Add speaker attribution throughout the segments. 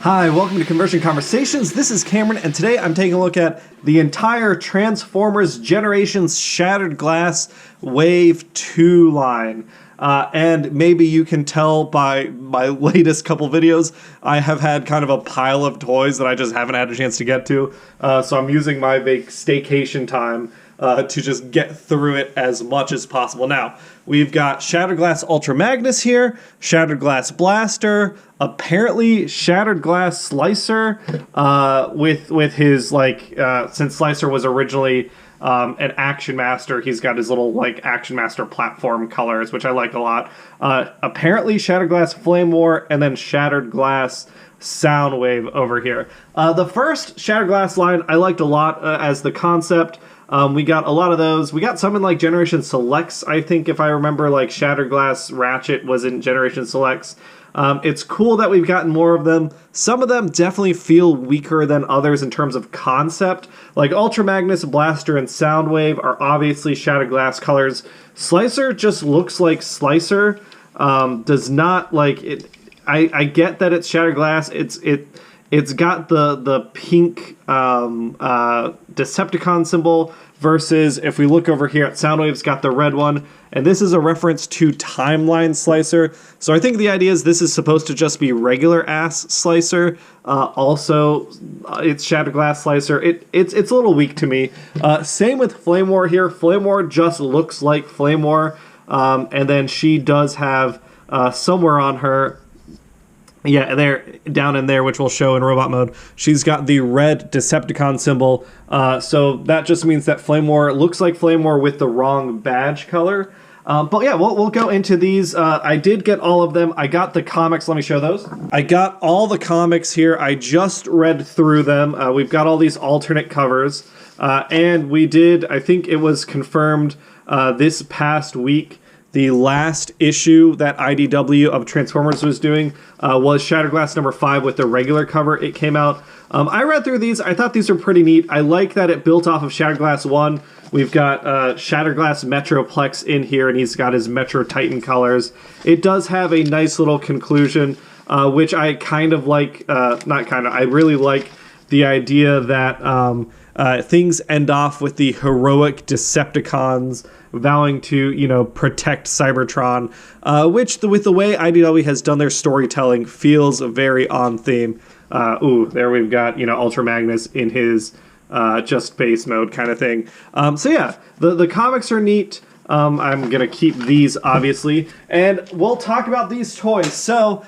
Speaker 1: Hi, welcome to Conversion Conversations. This is Cameron, and today I'm taking a look at the entire Transformers Generations Shattered Glass Wave 2 line. And maybe you can tell by my latest couple videos, I have had kind of a pile of toys that I just haven't had a chance to get to. So I'm using my staycation time to just get through it as much as possible. Now, we've got Shattered Glass Ultra Magnus here, Shattered Glass Blaster, apparently Shattered Glass Slicer, with his, since Slicer was originally an Action Master, he's got his little, Action Master platform colors, which I like a lot. Apparently Shattered Glass Flamewar, and then Shattered Glass Soundwave over here. The first Shattered Glass line I liked a lot as the concept. We got a lot of those. We got some in Generation Selects, I think, if I remember, Shattered Glass Ratchet was in Generation Selects. It's cool that we've gotten more of them. Some of them definitely feel weaker than others in terms of concept. Ultra Magnus, Blaster, and Soundwave are obviously Shattered Glass colors. Slicer just looks like Slicer. Does not, it. I get that it's Shattered Glass. It's got the pink Decepticon symbol versus, if we look over here at Soundwave's got the red one, and this is a reference to Timeline Slicer. So I think the idea is this is supposed to just be regular ass Slicer. Also, it's Shattered Glass Slicer. It's a little weak to me. Same with Flame War here. Flame War just looks like Flame War, and then she does have somewhere on her. Yeah, there, down in there, which we'll show in robot mode, she's got the red Decepticon symbol. So that just means that Flame War looks like Flame War with the wrong badge color. But yeah, we'll go into these. I did get all of them. I got the comics. Let me show those. I got all the comics here. I just read through them. We've got all these alternate covers. And we did, I think it was confirmed this past week, the last issue that IDW of Transformers was doing was Shattered Glass number 5 with the regular cover. It came out. I read through these. I thought these were pretty neat. I like that it built off of Shattered Glass 1. We've got Shattered Glass Metroplex in here, and he's got his Metro Titan colors. It does have a nice little conclusion, which I kind of like. Not kind of. I really like the idea that things end off with the heroic Decepticons vowing to, protect Cybertron, which, with the way IDW has done their storytelling, feels very on theme. There we've got, Ultra Magnus in his just base mode kind of thing. So yeah, the comics are neat. I'm going to keep these, obviously, and we'll talk about these toys. So,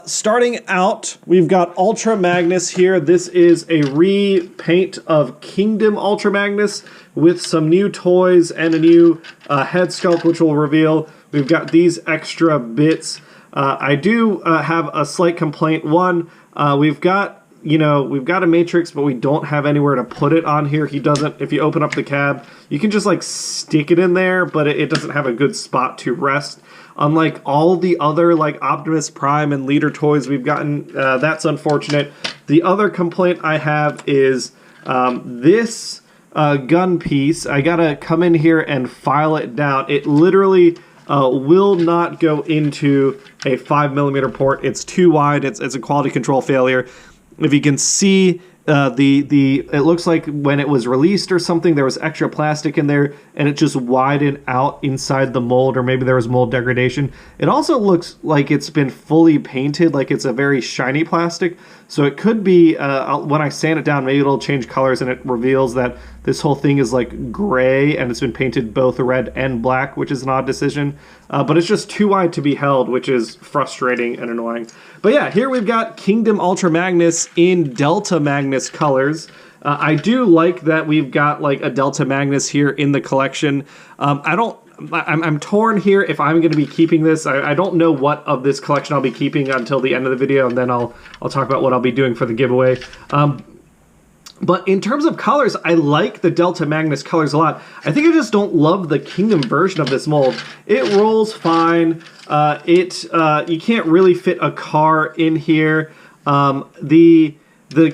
Speaker 1: starting out, we've got Ultra Magnus here. This is a repaint of Kingdom Ultra Magnus with some new toys and a new head sculpt, which we'll reveal. We've got these extra bits. I do have a slight complaint. One, we've got a matrix, but we don't have anywhere to put it on here. He doesn't, if you open up the cab, you can just stick it in there, but it doesn't have a good spot to rest. Unlike all the other Optimus Prime and Leader toys we've gotten, that's unfortunate. The other complaint I have is this gun piece. I gotta come in here and file it down. It literally will not go into a 5mm port. It's too wide. It's a quality control failure. If you can see, it looks like when it was released or something, there was extra plastic in there, and it just widened out inside the mold, or maybe there was mold degradation. It also looks like it's been fully painted, like it's a very shiny plastic. So it could be, when I sand it down, maybe it'll change colors, and it reveals that this whole thing is gray, and it's been painted both red and black, which is an odd decision. But it's just too wide to be held, which is frustrating and annoying. But yeah, here we've got Kingdom Ultra Magnus in Delta Magnus colors. I do like that we've got a Delta Magnus here in the collection. I'm torn here if I'm going to be keeping this. I don't know what of this collection I'll be keeping until the end of the video, and then I'll talk about what I'll be doing for the giveaway. But in terms of colors, I like the Delta Magnus colors a lot. I think I just don't love the Kingdom version of this mold. It rolls fine. You can't really fit a car in here. The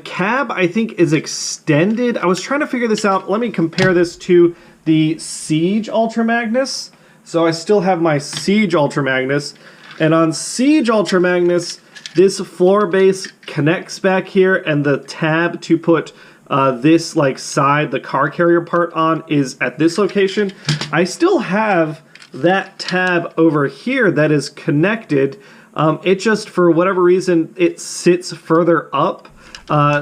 Speaker 1: cab, I think, is extended. I was trying to figure this out. Let me compare this to the Siege Ultra Magnus. So I still have my Siege Ultra Magnus. And on Siege Ultra Magnus, This floor base connects back here, and the tab to put this like side, the car carrier part on, is at this location. I still have that tab over here that is connected. It just, for whatever reason, it sits further up.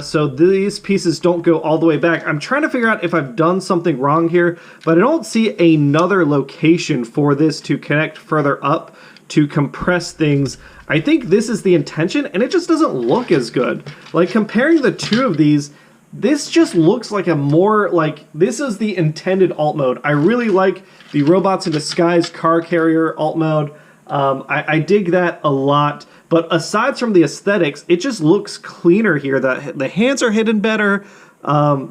Speaker 1: So these pieces don't go all the way back. I'm trying to figure out if I've done something wrong here, but I don't see another location for this to connect further up to compress things. I think this is the intention, and it just doesn't look as good. Like, comparing the two of these, this just looks like a more, like, this is the intended alt mode. I really like the Robots in Disguise car carrier alt mode. I dig that a lot. But aside from the aesthetics, it just looks cleaner here. The hands are hidden better.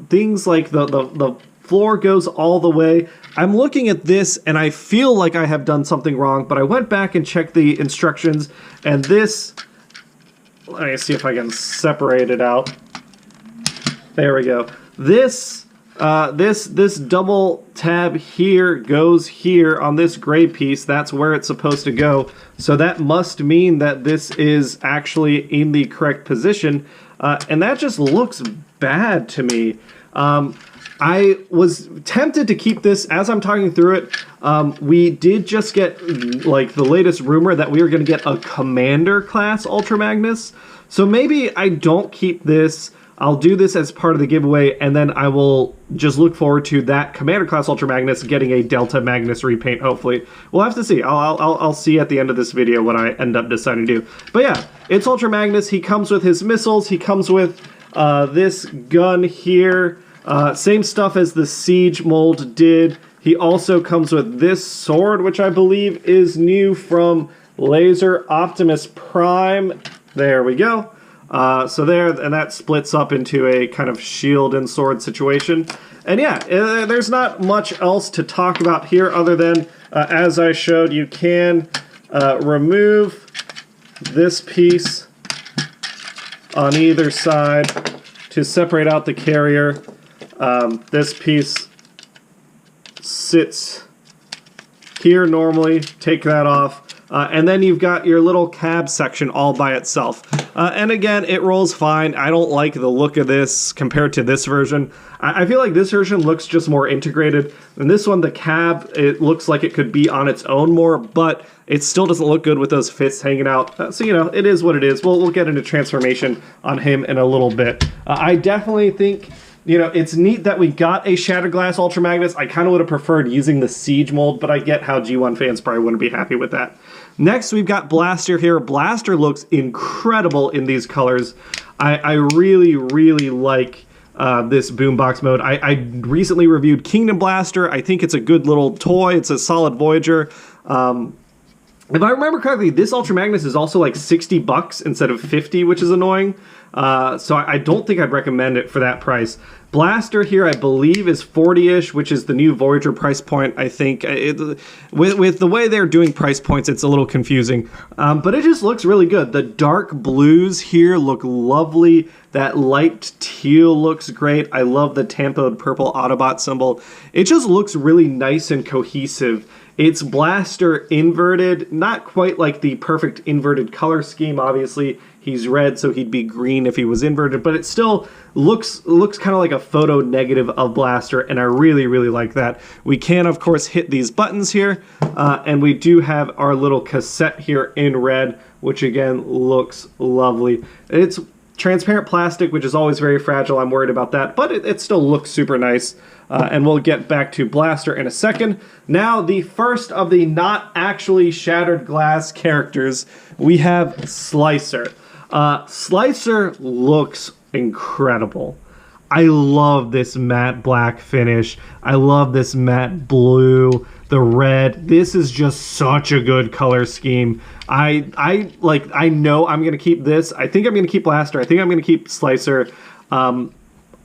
Speaker 1: Things like the floor goes all the way. I'm looking at this and I feel like I have done something wrong, but I went back and checked the instructions, and this, let me see if I can separate it out. There we go. This double tab here goes here on this gray piece. That's where it's supposed to go. So that must mean that this is actually in the correct position. And that just looks bad to me. I was tempted to keep this as I'm talking through it. We did just get like the latest rumor that we were going to get a Commander class Ultra Magnus. So maybe I don't keep this. I'll do this as part of the giveaway, and then I will just look forward to that Commander class Ultra Magnus getting a Delta Magnus repaint, hopefully. We'll have to see. I'll see at the end of this video what I end up deciding to do. But yeah, it's Ultra Magnus. He comes with his missiles. He comes with this gun here. Same stuff as the Siege mold did. He also comes with this sword, which I believe is new from Laser Optimus Prime. There we go. So there, and that splits up into a kind of shield and sword situation. And yeah, there's not much else to talk about here other than, as I showed, you can remove this piece on either side to separate out the carrier. This piece sits here normally, take that off. And then you've got your little cab section all by itself. And again, it rolls fine. I don't like the look of this compared to this version. I feel like this version looks just more integrated. And this one, the cab, it looks like it could be on its own more, but it still doesn't look good with those fists hanging out. So, you know, it is what it is. We'll get into transformation on him in a little bit. I definitely think, you know, it's neat that we got a Shattered Glass Ultra Magnus. I kind of would have preferred using the Siege mold, but I get how G1 fans probably wouldn't be happy with that. Next, we've got Blaster here. Blaster looks incredible in these colors. I really, really like this boombox mode. I recently reviewed Kingdom Blaster. I think it's a good little toy. It's a solid Voyager. If I remember correctly, this Ultra Magnus is also like 60 bucks instead of 50, which is annoying. So I don't think I'd recommend it for that price. Blaster here, I believe, is 40-ish, which is the new Voyager price point, I think. With the way they're doing price points, it's a little confusing. But it just looks really good. The dark blues here look lovely. That light teal looks great. I love the tampoed purple Autobot symbol. It just looks really nice and cohesive. It's Blaster inverted, not quite like the perfect inverted color scheme, obviously. He's red, so he'd be green if he was inverted, but it still looks kind of like a photo negative of Blaster, and I really, really like that. We can, of course, hit these buttons here, and we do have our little cassette here in red, which again looks lovely. It's transparent plastic, which is always very fragile. I'm worried about that, but it still looks super nice. And we'll get back to Blaster in a second. Now, the first of the not actually Shattered Glass characters, we have Slicer. Slicer looks incredible. I love this matte black finish. I love this matte blue, the red. This is just such a good color scheme. I know I'm gonna keep this. I think I'm gonna keep Blaster. I think I'm gonna keep Slicer.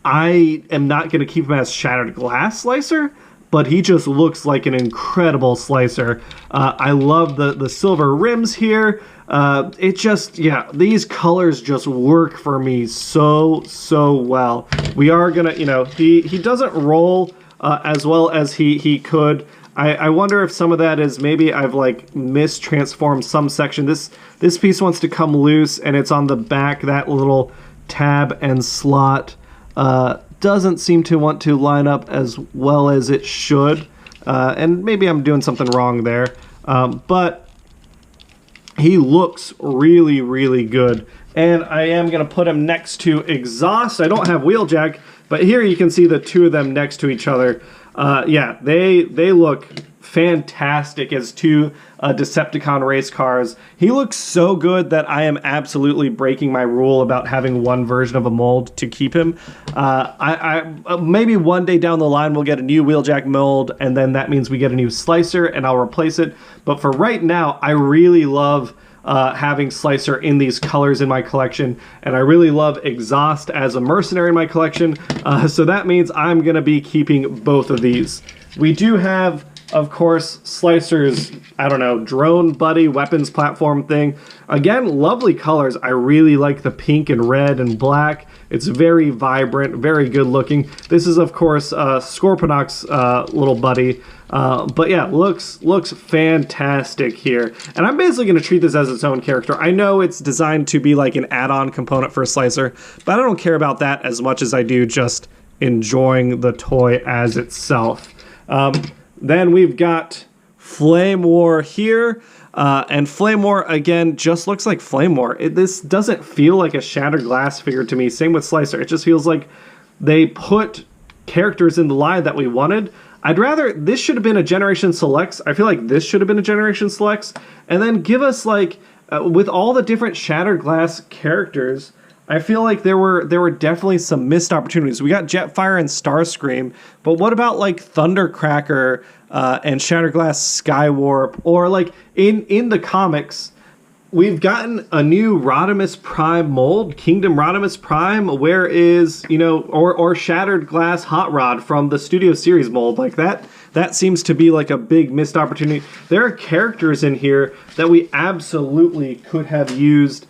Speaker 1: I am not going to keep him as Shattered Glass Slicer, but he just looks like an incredible Slicer. I love the silver rims here. It just, yeah, these colors just work for me so well. We are going to, you know, he doesn't roll as well as he could. I wonder if some of that is maybe I've like mistransformed some section. This piece wants to come loose, and it's on the back. That little tab and slot doesn't seem to want to line up as well as it should, and maybe I'm doing something wrong there. But he looks really, really good, and I am going to put him next to Exhaust. I don't have Wheeljack, but here you can see the two of them next to each other. Yeah, they look fantastic as two Decepticon race cars. He looks so good that I am absolutely breaking my rule about having one version of a mold to keep him. Maybe one day down the line we'll get a new Wheeljack mold, and then that means we get a new Slicer, and I'll replace it. But for right now, I really love having Slicer in these colors in my collection, and I really love Exhaust as a mercenary in my collection, so that means I'm going to be keeping both of these. We do have, of course, Slicer's, I don't know, drone buddy weapons platform thing. Again, lovely colors. I really like the pink and red and black. It's very vibrant, very good looking. This is, of course, Scorponok's little buddy. But yeah, looks fantastic here. And I'm basically going to treat this as its own character. I know it's designed to be like an add-on component for Slicer, but I don't care about that as much as I do just enjoying the toy as itself. Then we've got Flamewar here. And Flamewar, again, just looks like Flamewar. This doesn't feel like a Shattered Glass figure to me. Same with Slicer. It just feels like they put characters in the line that we wanted. I'd rather, this should have been a Generation Selects. I feel like this should have been a Generation Selects. And then give us, like, with all the different Shattered Glass characters, I feel like there were definitely some missed opportunities. We got Jetfire and Starscream, but what about like Thundercracker and Shattered Glass Skywarp? Or like in the comics, we've gotten a new Rodimus Prime mold, Kingdom Rodimus Prime. Where is, you know, or Shattered Glass Hot Rod from the Studio Series mold like that? That seems to be like a big missed opportunity. There are characters in here that we absolutely could have used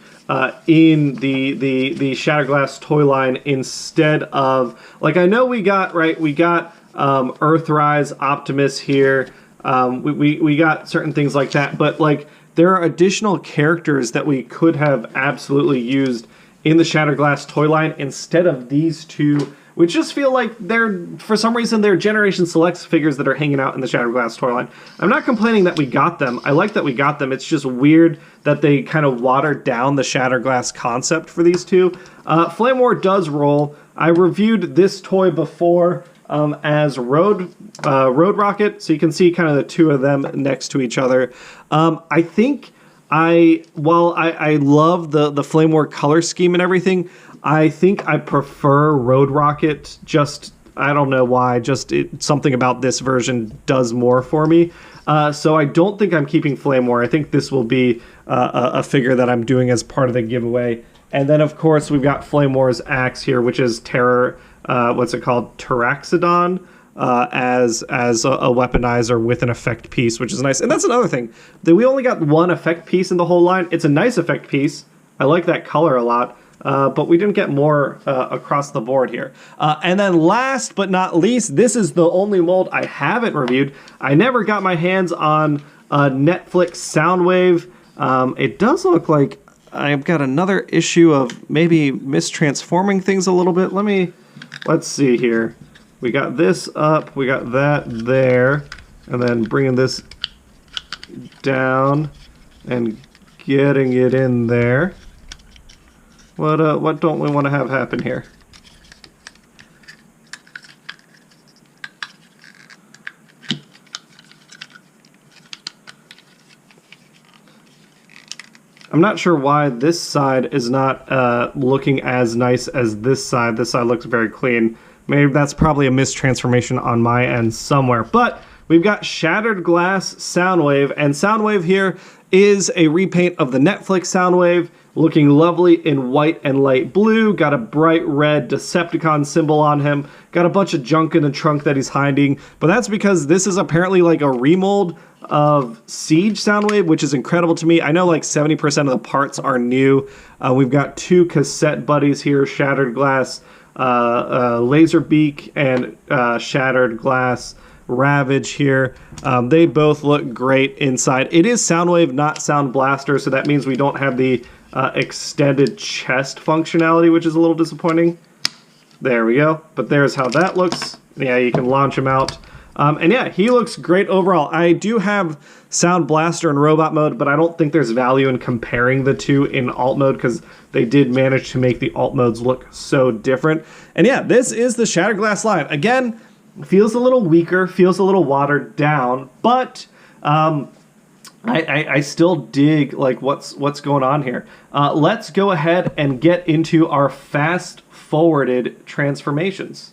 Speaker 1: in the Shattered Glass toy line instead of, like, I know we got Earthrise Optimus here, we got certain things like that, but like there are additional characters that we could have absolutely used in the Shattered Glass toy line instead of these two, which just feel like they're, for some reason, they're Generation Selects figures that are hanging out in the Shattered Glass toy line. I'm not complaining that we got them. I like that we got them. It's just weird that they kind of watered down the Shattered Glass concept for these two. Flamewar does roll. I reviewed this toy before as Road Rocket, so you can see kind of the two of them next to each other. I think while I love the Flamewar color scheme and everything, I think I prefer Road Rocket. Just, I don't know why, just something about this version does more for me. So I don't think I'm keeping Flamewar. I think this will be a figure that I'm doing as part of the giveaway. And then, of course, we've got Flamewar's axe here, which is what's it called? Taraxodon, as a weaponizer with an effect piece, which is nice. And that's another thing, that we only got one effect piece in the whole line. It's a nice effect piece. I like that color a lot. But we didn't get more across the board here. And then last but not least, this is the only mold I haven't reviewed. I never got my hands on Netflix Soundwave. It does look like I've got another issue of maybe mistransforming things a little bit. Let's see here. We got this up, we got that there, and then bringing this down and getting it in there. What don't we want to have happen here? I'm not sure why this side is not looking as nice as this side. This side looks very clean. Maybe that's probably a mistransformation on my end somewhere. But we've got Shattered Glass Soundwave, and Soundwave here is a repaint of the Netflix Soundwave, looking lovely in white and light blue. Got a bright red Decepticon symbol on him. Got a bunch of junk in the trunk that he's hiding, but that's because this is apparently like a remold of Siege Soundwave, which is incredible to me. I know like 70% of the parts are new. We've got two cassette buddies here, Shattered Glass Laser Beak and Shattered Glass Ravage here. They both look great inside. It is Soundwave, not Sound Blaster, so that means we don't have the extended chest functionality, which is a little disappointing. There we go. But there's how that looks. Yeah, you can launch him out. And yeah, he looks great overall. I do have Sound Blaster and Robot mode, but I don't think there's value in comparing the two in alt mode because they did manage to make the alt modes look so different. And yeah, this is the Shattered Glass line. Again, feels a little weaker, feels a little watered down, but I still dig like what's going on here. Let's go ahead and get into our fast-forwarded transformations.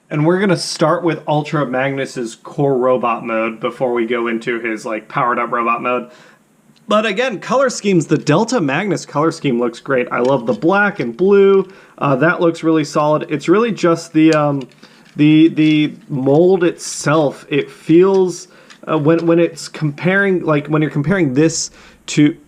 Speaker 1: And we're going to start with Ultra Magnus's core robot mode before we go into his like powered up robot mode. But again, color schemes, the Delta Magnus color scheme looks great. I love the black and blue. That looks really solid. It's really just the mold itself. It feels when it's comparing, like when you're comparing this to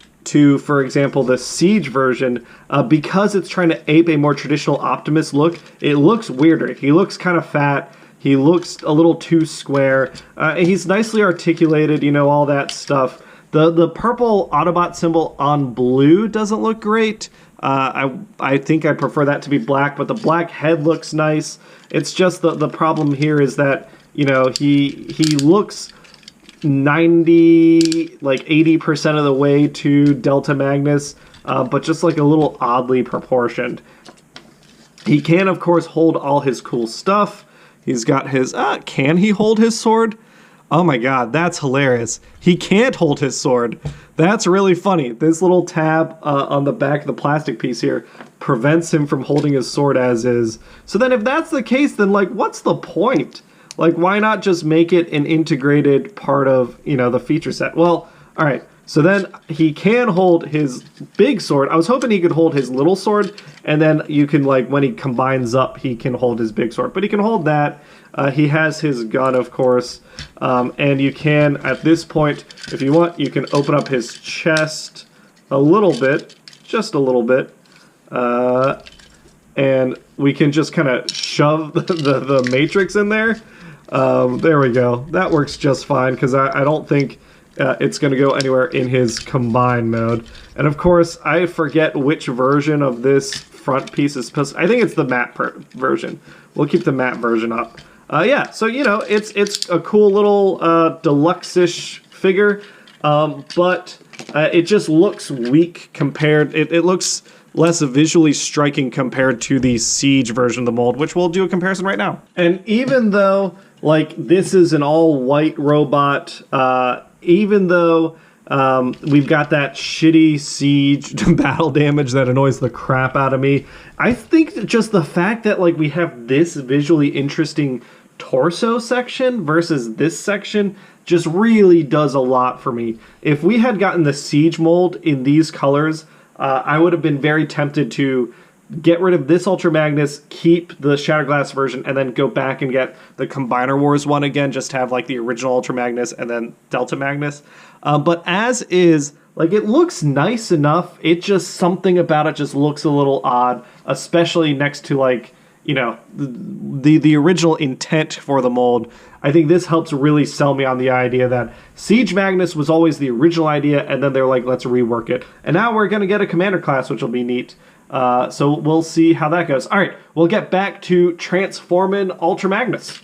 Speaker 1: for example, the Siege version, because it's trying to ape a more traditional Optimus look, it looks weirder. He looks kind of fat. He looks a little too square. He's nicely articulated, you know, all that stuff. The purple Autobot symbol on blue doesn't look great. I think I prefer that to be black, but the black head looks nice. It's just the problem here is that, you know, he looks 90, like 80% of the way to Delta Magnus, but just like a little oddly proportioned. He can, of course, hold all his cool stuff. He's got his, can he hold his sword? Oh my god, that's hilarious. He can't hold his sword. That's really funny. This little tab on the back of the plastic piece here prevents him from holding his sword as is. So then if that's the case, then like, what's the point? Like, why not just make it an integrated part of, you know, the feature set? Well, all right. So then he can hold his big sword. I was hoping he could hold his little sword, and then you can, like, when he combines up, he can hold his big sword. But he can hold that. He has his gun, of course. And you can, at this point, if you want, you can open up his chest a little bit. Just a little bit. And we can just kind of shove the Matrix in there. There we go. That works just fine because I don't think it's going to go anywhere in his combine mode. And of course, I forget which version of this front piece is supposed to, I think it's the matte version. We'll keep the matte version up. Yeah, so you know, it's a cool little deluxe-ish figure, but it just looks weak compared. It looks less visually striking compared to the Siege version of the mold, which we'll do a comparison right now. And even though like this is an all-white robot, even though we've got that shitty Siege battle damage that annoys the crap out of me, I think just the fact that like we have this visually interesting torso section versus this section just really does a lot for me. If we had gotten the Siege mold in these colors, I would have been very tempted to get rid of this Ultra Magnus, keep the Shattered Glass version, and then go back and get the Combiner Wars one again, just have like the original Ultra Magnus and then Delta Magnus. But as is, like it looks nice enough, it just, something about it just looks a little odd, especially next to like, you know, the original intent for the mold. I think this helps really sell me on the idea that Siege Magnus was always the original idea, and then they're like, let's rework it. And now we're going to get a Commander class, which will be neat. So we'll see how that goes. All right, we'll get back to transforming Ultra Magnus.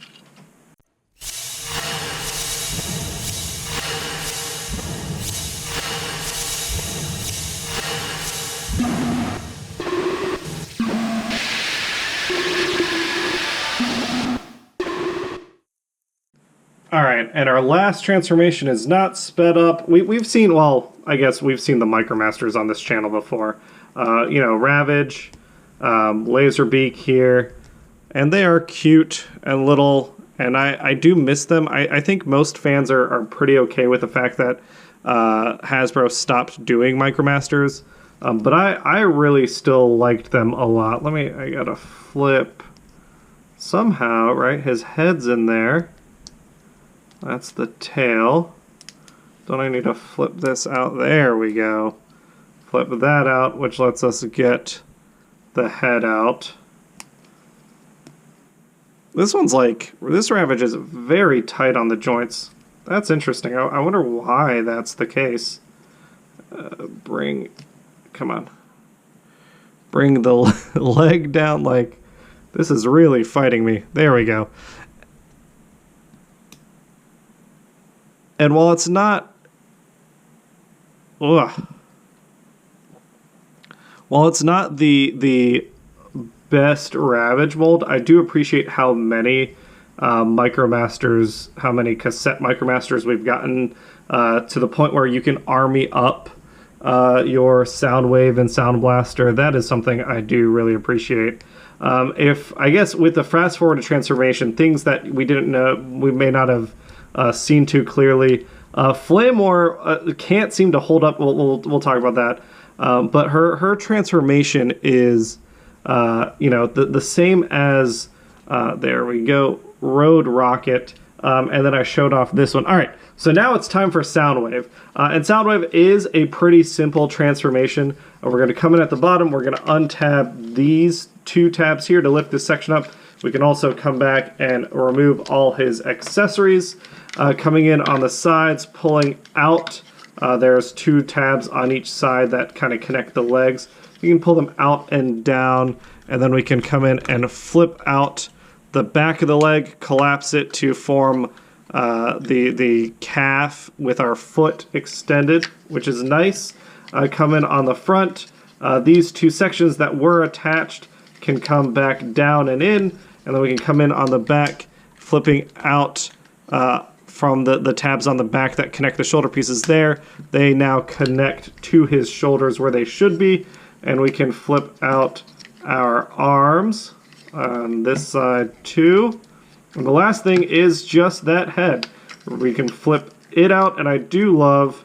Speaker 1: All right, and our last transformation is not sped up. We've seen, well, I guess we've seen the Micromasters on this channel before. You know, Ravage, Laser Beak here, and they are cute and little, and I do miss them. I think most fans are pretty okay with the fact that Hasbro stopped doing Micromasters, but I really still liked them a lot. I gotta flip somehow, right, his head's in there. That's the tail. Don't I need to flip this out? There we go. Flip that out, which lets us get the head out. This one's like, this Ravage is very tight on the joints. That's interesting. I wonder why that's the case. Come on. Bring the leg down, like, this is really fighting me. There we go. And while it's not, while it's not the best Ravage mold, I do appreciate how many Micromasters, how many cassette Micromasters we've gotten to the point where you can army up your Soundwave and Sound Blaster. That is something I do really appreciate. I guess with the fast forward to transformation, things that we didn't know, we may not have seen too clearly. Flamewar can't seem to hold up. We'll talk about that. But her transformation is, the same as, there we go, Road Rocket. And then I showed off this one. All right, so now it's time for Soundwave. And Soundwave is a pretty simple transformation. We're going to come in at the bottom. We're going to untab these two tabs here to lift this section up. We can also come back and remove all his accessories. Coming in on the sides, pulling out, there's two tabs on each side that kind of connect the legs. You can pull them out and down, and then we can come in and flip out the back of the leg, collapse it to form the calf with our foot extended, which is nice. Come in on the front. These two sections that were attached can come back down and in, and then we can come in on the back, flipping out from the tabs on the back that connect the shoulder pieces there. They now connect to his shoulders where they should be, and we can flip out our arms on this side too. And the last thing is just that head. We can flip it out, and I do love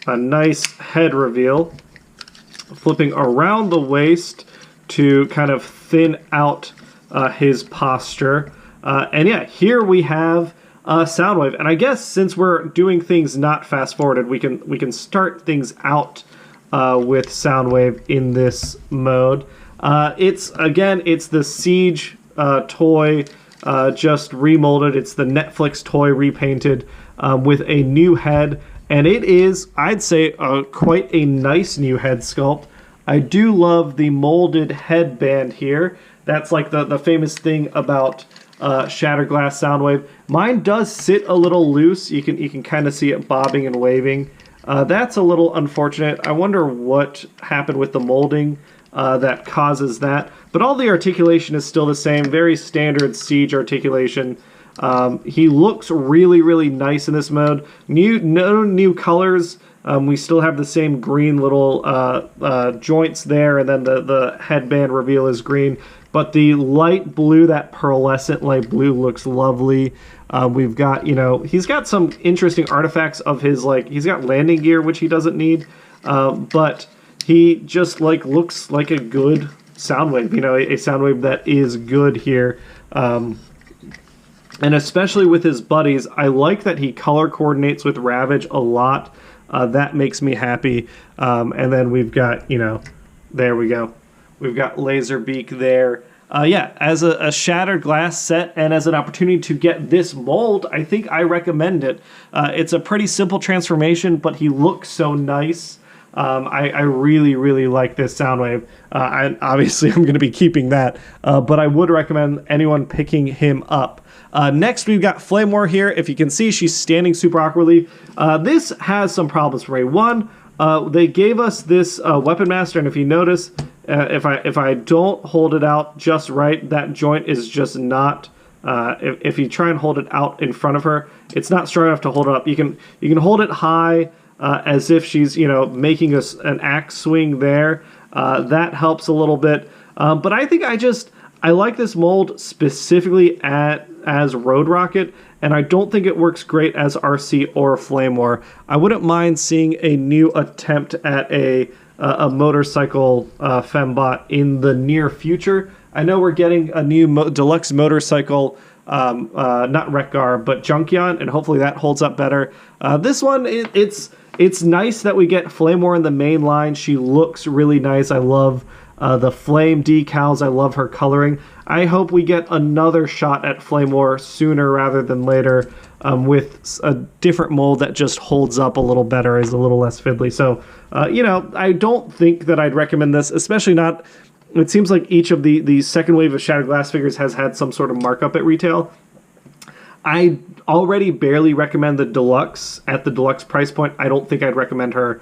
Speaker 1: a nice head reveal. Flipping around the waist to kind of thin out his posture. And yeah, here we have Soundwave. And I guess since we're doing things not fast forwarded, we can start things out with Soundwave in this mode. It's the Siege toy just remolded. It's the Netflix toy repainted with a new head. And it is, I'd say, quite a nice new head sculpt. I do love the molded headband here. That's like the famous thing about Shattered Glass Soundwave. Mine does sit a little loose. You can kind of see it bobbing and waving. That's a little unfortunate. I wonder what happened with the molding that causes that. But all the articulation is still the same. Very standard Siege articulation. He looks really, really nice in this mode. No new colors. We still have the same green little joints there, and then the headband reveal is green. But the light blue, that pearlescent light blue, looks lovely. We've got, he's got some interesting artifacts of his, he's got landing gear, which he doesn't need. But he just, looks like a good Soundwave, a Soundwave that is good here. And especially with his buddies, I like that he color coordinates with Ravage a lot. That makes me happy. And then we've got, there we go. We've got Laserbeak there. Yeah, as a Shattered Glass set and as an opportunity to get this mold, I think I recommend it. It's a pretty simple transformation, but he looks so nice. I really, really like this Soundwave. Obviously, I'm going to be keeping that, but I would recommend anyone picking him up. Next, we've got Flamewar here. If you can see, she's standing super awkwardly. This has some problems for me. One, they gave us this Weapon Master, and if you notice, if I don't hold it out just right, that joint is just not. If you try and hold it out in front of her, it's not strong enough to hold it up. You can hold it high as if she's making an axe swing there. That helps a little bit. But I think I like this mold specifically as Road Rocket, and I don't think it works great as RC or Flamewar. I wouldn't mind seeing a new attempt at a motorcycle fembot in the near future. I know we're getting a new deluxe motorcycle, not Wreck-Gar, but Junkion, and hopefully that holds up better. This one, it's nice that we get Flamewar in the main line. She looks really nice. I love the flame decals. I love her coloring. I hope we get another shot at Flamewar sooner rather than later, with a different mold that just holds up a little better, is a little less fiddly. So, you know, I don't think that I'd recommend this, especially not... It seems like each of the second wave of Shattered Glass figures has had some sort of markup at retail. I already barely recommend the deluxe at the deluxe price point. I don't think I'd recommend her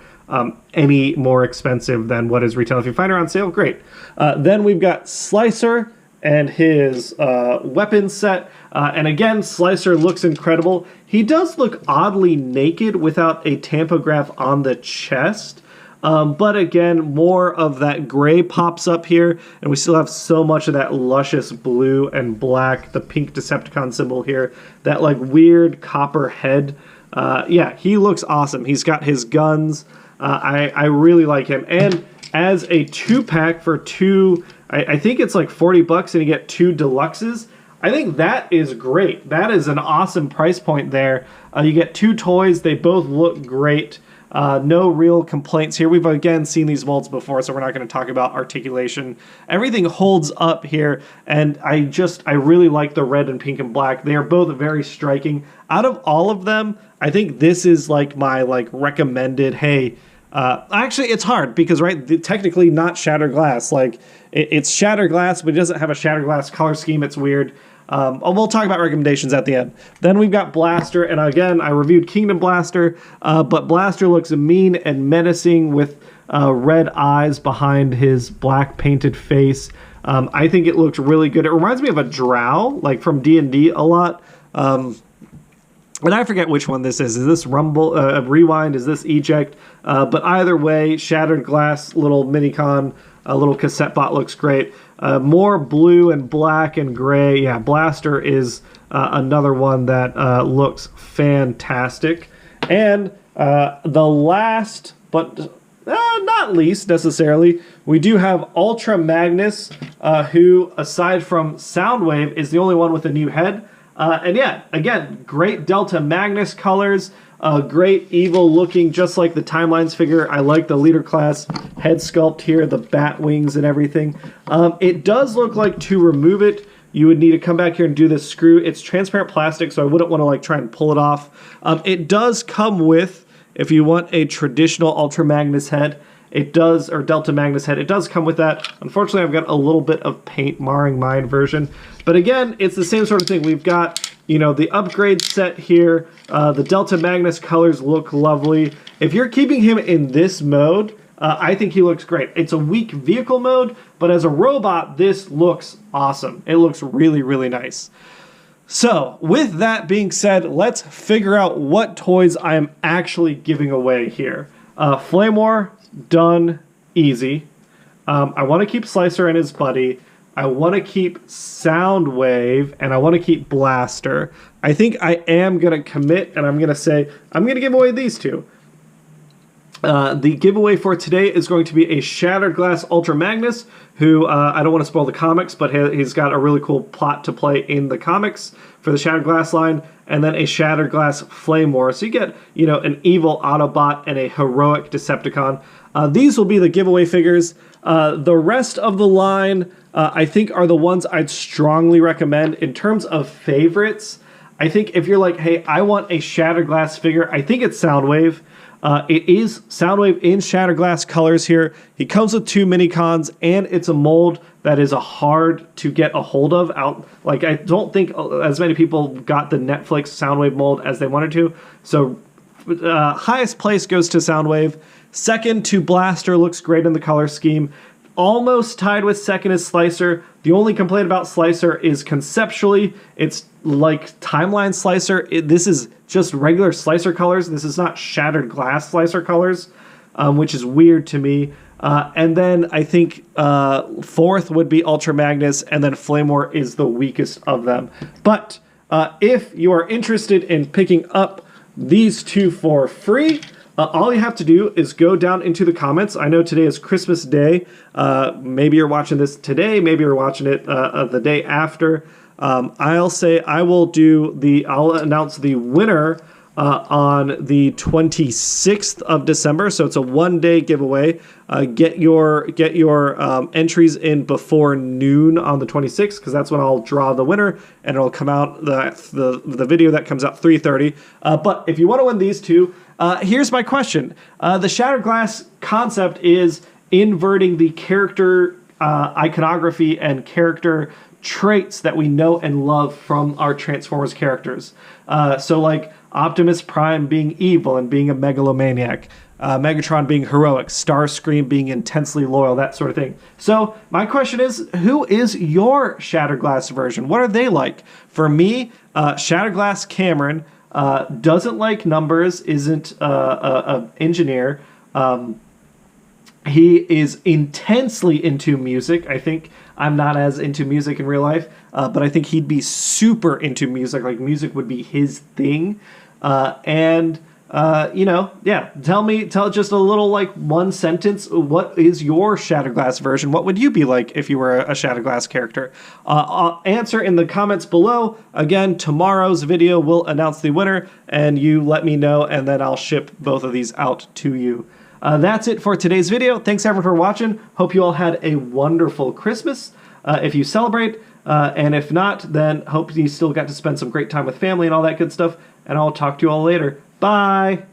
Speaker 1: any more expensive than what is retail. If you find her on sale, great. Then we've got Slicer and his weapon set. And again, Slicer looks incredible. He does look oddly naked without a tampograph on the chest. But again, more of that gray pops up here, and we still have so much of that luscious blue and black, the pink Decepticon symbol here, that like weird copper head. Yeah, he looks awesome. He's got his guns. I really like him. And as a 2-pack for I think it's like $40 and you get 2 deluxes. I think that is great. That is an awesome price point there. You get 2 toys. They both look great. No real complaints here. We've again seen these molds before, so we're not going to talk about articulation. Everything holds up here, and I really like the red and pink and black. They are both very striking. Out of all of them, I think this is like my recommended, hey, actually it's hard because, right, technically not Shattered Glass. Like, it's Shattered Glass, but it doesn't have a Shattered Glass color scheme. It's weird. We'll talk about recommendations at the end. Then we've got Blaster, and again, I reviewed Kingdom Blaster, but Blaster looks mean and menacing with red eyes behind his black painted face. I think it looks really good. It reminds me of a Drow, like from D&D a lot. And I forget which one this is. Is this Rewind? Is this Eject? But either way, Shattered Glass little minicon, little cassette bot looks great. More blue and black and gray. Yeah, Blaster is another one that looks fantastic. And the last, but not least necessarily, we do have Ultra Magnus, who, aside from Soundwave, is the only one with a new head. And yeah, again, great Delta Magnus colors. Great evil looking, just like the Timelines figure. I like the leader class head sculpt here, the bat wings and everything. It does look like to remove it, you would need to come back here and do this screw. It's transparent plastic, so I wouldn't want to try and pull it off. It does come with, if you want a traditional Ultra Magnus head, it does, or Delta Magnus head, it does come with that. Unfortunately, I've got a little bit of paint marring mine version. But again, it's the same sort of thing. We've got, you know, the upgrade set here. The Delta Magnus colors look lovely. If you're keeping him in this mode, I think he looks great. It's a weak vehicle mode, but as a robot, this looks awesome. It looks really, really nice. So, with that being said, let's figure out what toys I am actually giving away here. Flamewar, done, easy. I want to keep Slicer and his buddy. I want to keep Soundwave, and I want to keep Blaster. I think I am going to commit, and I'm going to say, I'm going to give away these 2. The giveaway for today is going to be a Shattered Glass Ultra Magnus, who, I don't want to spoil the comics, but he's got a really cool plot to play in the comics for the Shattered Glass line, and then a Shattered Glass Flamewar. So you get, you know, an evil Autobot and a heroic Decepticon. These will be the giveaway figures. The rest of the line, I think, are the ones I'd strongly recommend. In terms of favorites, I think if you're like, hey, I want a Shattered Glass figure, I think it's Soundwave. It is Soundwave in Shattered Glass colors here. He comes with 2 minicons, and it's a mold that is hard to get a hold of. I don't think as many people got the Netflix Soundwave mold as they wanted to. So highest place goes to Soundwave. Second to Blaster, looks great in the color scheme. Almost tied with second is Slicer. The only complaint about Slicer is conceptually, it's like Timeline Slicer. This is just regular Slicer colors. This is not Shattered Glass Slicer colors, which is weird to me. And then I think fourth would be Ultra Magnus, and then Flamewar is the weakest of them. But if you are interested in picking up these 2 for free, All you have to do is go down into the comments. I know today is Christmas Day. Maybe you're watching this today. Maybe you're watching it the day after. I'll announce the winner on the 26th of December. So it's a one-day giveaway. Get your entries in before noon on the 26th, because that's when I'll draw the winner, and it'll come out the video that comes out 3:30. But if you want to win these two, here's my question. The Shattered Glass concept is inverting the character iconography and character traits that we know and love from our Transformers characters. So like Optimus Prime being evil and being a megalomaniac, Megatron being heroic, Starscream being intensely loyal, that sort of thing. So my question is, who is your Shattered Glass version? What are they like? For me, Shattered Glass Cameron doesn't like numbers, isn't an engineer. He is intensely into music. I think I'm not as into music in real life, but I think he'd be super into music. Like, music would be his thing. Tell just a little, like, one sentence. What is your Shattered Glass version? What would you be like if you were a Shattered Glass character? Answer in the comments below. Again, tomorrow's video will announce the winner, and you let me know, and then I'll ship both of these out to you. That's it for today's video. Thanks everyone for watching. Hope you all had a wonderful Christmas if you celebrate. And if not, then hope you still got to spend some great time with family and all that good stuff. And I'll talk to you all later. Bye!